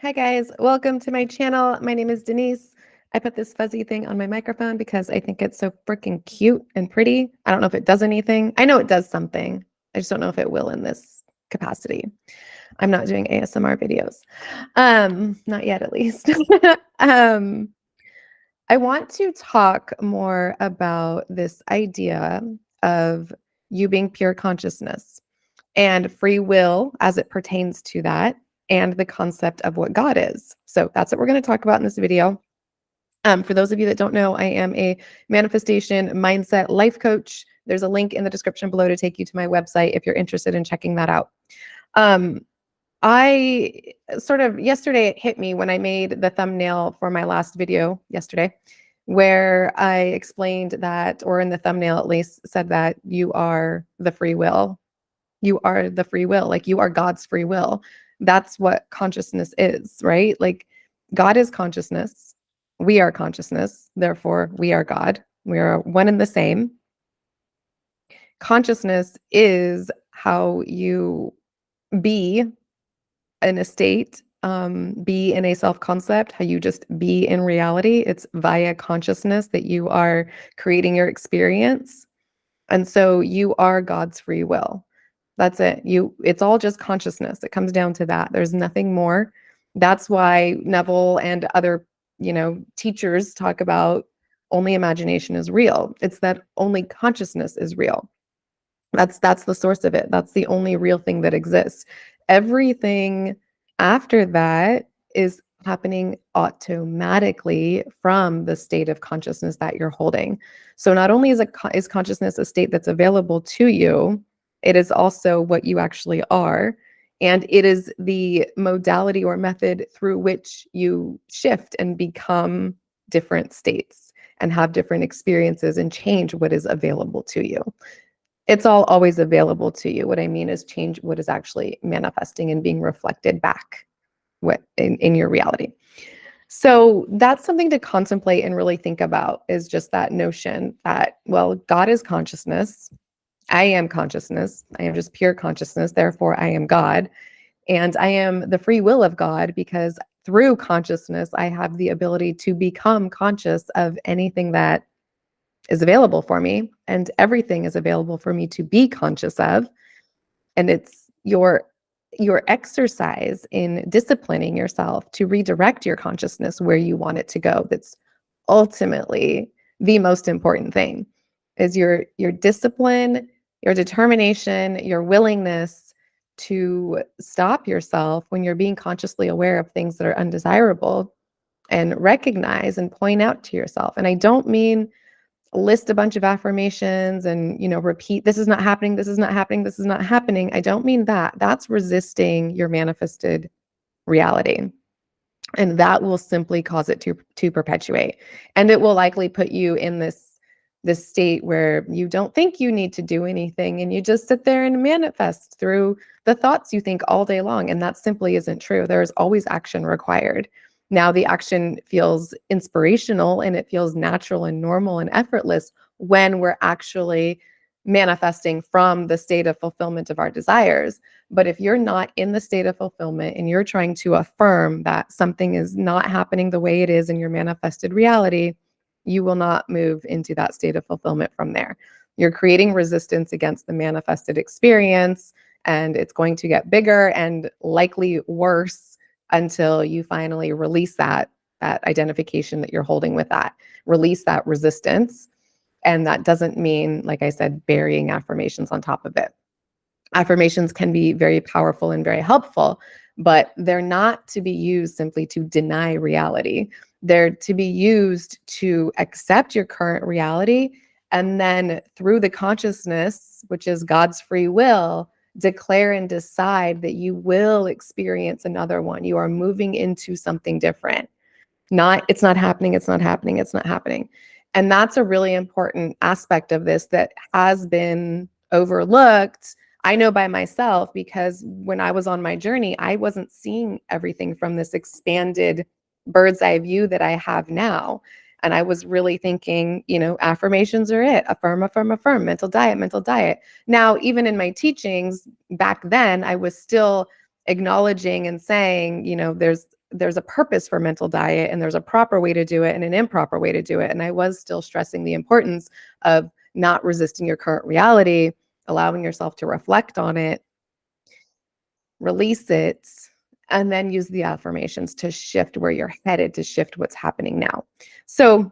Hi guys, welcome to my channel. My name is Denise. I put this fuzzy thing on my microphone because I think it's so freaking cute and pretty. I don't know if it does anything. I know it does something. I just don't know if it will in this capacity. I'm not doing ASMR videos. Not yet at least. um, I want to talk more about this idea of you being pure consciousness and free will as it pertains to that, and the concept of what God is. So that's what we're going to talk about in this video. For those of you that don't know, I am a manifestation mindset life coach. There's a link in the description below to take you to my website if you're interested in checking that out. Um, I sort of yesterday it hit me when I made the thumbnail for my last video yesterday, where I explained that, or in the thumbnail at least, said that you are the free will. You are the free will, like you are God's free will. That's what consciousness is, right? Like God is consciousness. We are consciousness. Therefore, we are God. We are one and the same. Consciousness is how you be in a state, be in a self concept, how you just be in reality. It's via consciousness that you are creating your experience. And so you are God's free will. That's it. It's all just consciousness. It comes down to that. There's nothing more. That's why Neville and other, teachers talk about only imagination is real. It's that only consciousness is real. That's the source of it. That's the only real thing that exists. Everything after that is happening automatically from the state of consciousness that you're holding. So not only is consciousness a state that's available to you, it is also what you actually are. And it is the modality or method through which you shift and become different states and have different experiences and change what is available to you. It's all always available to you. What I mean is change what is actually manifesting and being reflected back in your reality. So that's something to contemplate and really think about, is just that notion that, well, God is consciousness. I am consciousness. I am just pure consciousness. Therefore, I am God. And I am the free will of God because through consciousness, I have the ability to become conscious of anything that is available for me, and everything is available for me to be conscious of. And it's your exercise in disciplining yourself to redirect your consciousness where you want it to go that's ultimately the most important thing, is your discipline, your determination, your willingness to stop yourself when you're being consciously aware of things that are undesirable, and recognize and point out to yourself. And I don't mean list a bunch of affirmations and repeat, this is not happening, this is not happening, this is not happening. I don't mean that. That's resisting your manifested reality, and that will simply cause it to perpetuate, and it will likely put you in this state where you don't think you need to do anything, and you just sit there and manifest through the thoughts you think all day long, and that simply isn't true. There is always action required. Now the action feels inspirational and it feels natural and normal and effortless when we're actually manifesting from the state of fulfillment of our desires. But if you're not in the state of fulfillment and you're trying to affirm that something is not happening the way it is in your manifested reality, you will not move into that state of fulfillment from there. You're creating resistance against the manifested experience, and it's going to get bigger and likely worse until you finally release that identification that you're holding with that, release that resistance. And that doesn't mean, like I said, burying affirmations on top of it. Affirmations can be very powerful and very helpful, but they're not to be used simply to deny reality. They're to be used to accept your current reality, and then through the consciousness, which is God's free will, declare and decide that you will experience another one. You are moving into something different. Not, it's not happening, it's not happening, it's not happening. And that's a really important aspect of this that has been overlooked. I know by myself, because when I was on my journey, I wasn't seeing everything from this expanded bird's eye view that I have now. And I was really thinking, affirmations are it. Affirm, affirm, affirm, mental diet, mental diet. Now, even in my teachings back then, I was still acknowledging and saying, there's there's a purpose for mental diet, and there's a proper way to do it and an improper way to do it. And I was still stressing the importance of not resisting your current reality, allowing yourself to reflect on it, release it, and then use the affirmations to shift where you're headed, to shift what's happening now. So,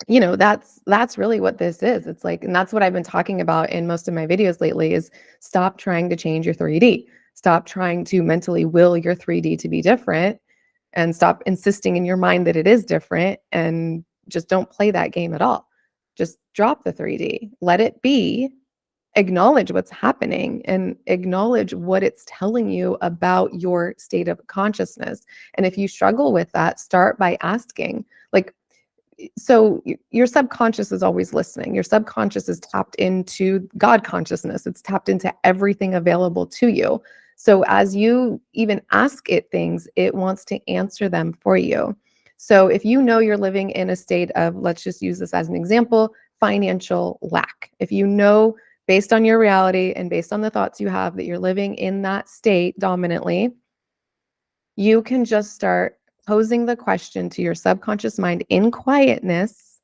that's really what this is. It's like, and that's what I've been talking about in most of my videos lately is stop trying to change your 3D. Stop trying to mentally will your 3D to be different, and stop insisting in your mind that it is different, and just don't play that game at all. Just drop the 3D. Let it be. Acknowledge what's happening and acknowledge what it's telling you about your state of consciousness. And if you struggle with that, start by asking, like, so your subconscious is always listening. Your subconscious is tapped into God consciousness. It's tapped into everything available to you. So as you even ask it things, it wants to answer them for you. So if you know you're living in a state of, let's just use this as an example, financial lack. If you know based on your reality and based on the thoughts you have that you're living in that state dominantly, you can just start posing the question to your subconscious mind in quietness.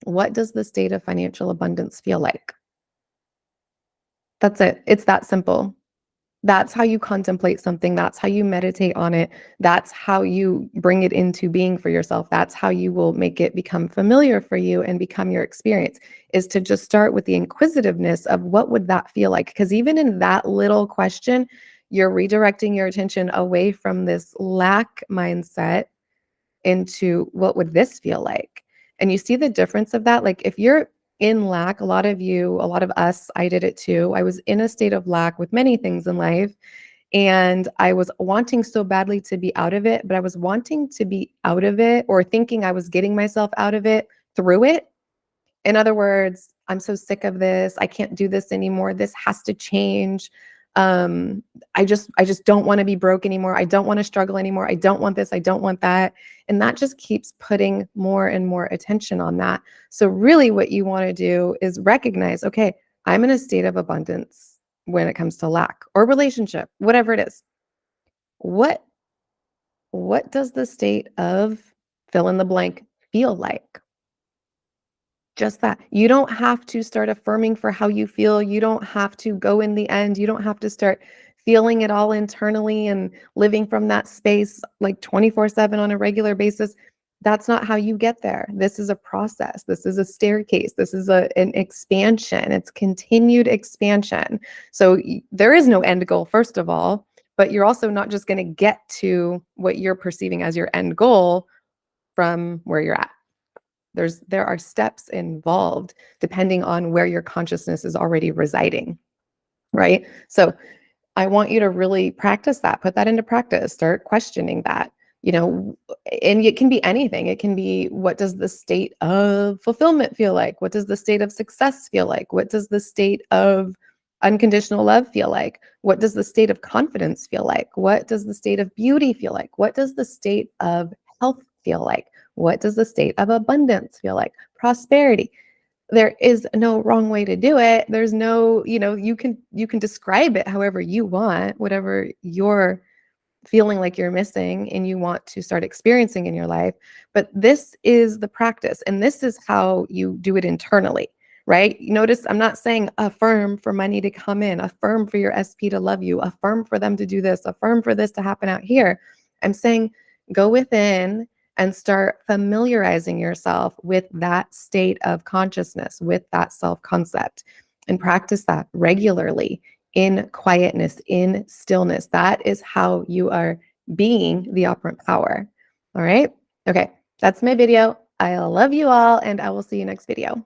What does the state of financial abundance feel like? That's it. It's that simple. That's how you contemplate something. That's how you meditate on it. That's how you bring it into being for yourself. That's how you will make it become familiar for you and become your experience, is to just start with the inquisitiveness of what would that feel like? Because even in that little question, you're redirecting your attention away from this lack mindset into what would this feel like? And you see the difference of that? Like if you're in lack, a lot of you, a lot of us, I did it too. I was in a state of lack with many things in life. And I was wanting so badly to be out of it, but I was wanting to be out of it or thinking I was getting myself out of it through it. In other words, I'm so sick of this. I can't do this anymore. This has to change. Um, I just don't want to be broke anymore. I don't want to struggle anymore. I don't want this. I don't want that. And that just keeps putting more and more attention on that. So really what you want to do is recognize, okay, I'm in a state of abundance when it comes to lack or relationship, whatever it is. What what does the state of fill in the blank feel like? Just that. You don't have to start affirming for how you feel. You don't have to go in the end. You don't have to start feeling it all internally and living from that space like 24/7 on a regular basis. That's not how you get there. This is a process. This is a staircase. This is an expansion. It's continued expansion. So there is no end goal, first of all, but you're also not just going to get to what you're perceiving as your end goal from where you're at. There are steps involved depending on where your consciousness is already residing, right? So I want you to really practice that, put that into practice, start questioning that, and it can be anything. It can be, what does the state of fulfillment feel like? What does the state of success feel like? What does the state of unconditional love feel like? What does the state of confidence feel like? What does the state of beauty feel like? What does the state of health feel like? What does the state of abundance feel like? Prosperity. There is no wrong way to do it. There's no, you can describe it however you want, whatever you're feeling like you're missing and you want to start experiencing in your life. But this is the practice, and this is how you do it internally, right? Notice I'm not saying affirm for money to come in, affirm for your SP to love you, affirm for them to do this, affirm for this to happen out here. I'm saying go within and start familiarizing yourself with that state of consciousness, with that self concept, and practice that regularly in quietness, in stillness. That is how you are being the operant power. All right. Okay. That's my video. I love you all, and I will see you next video.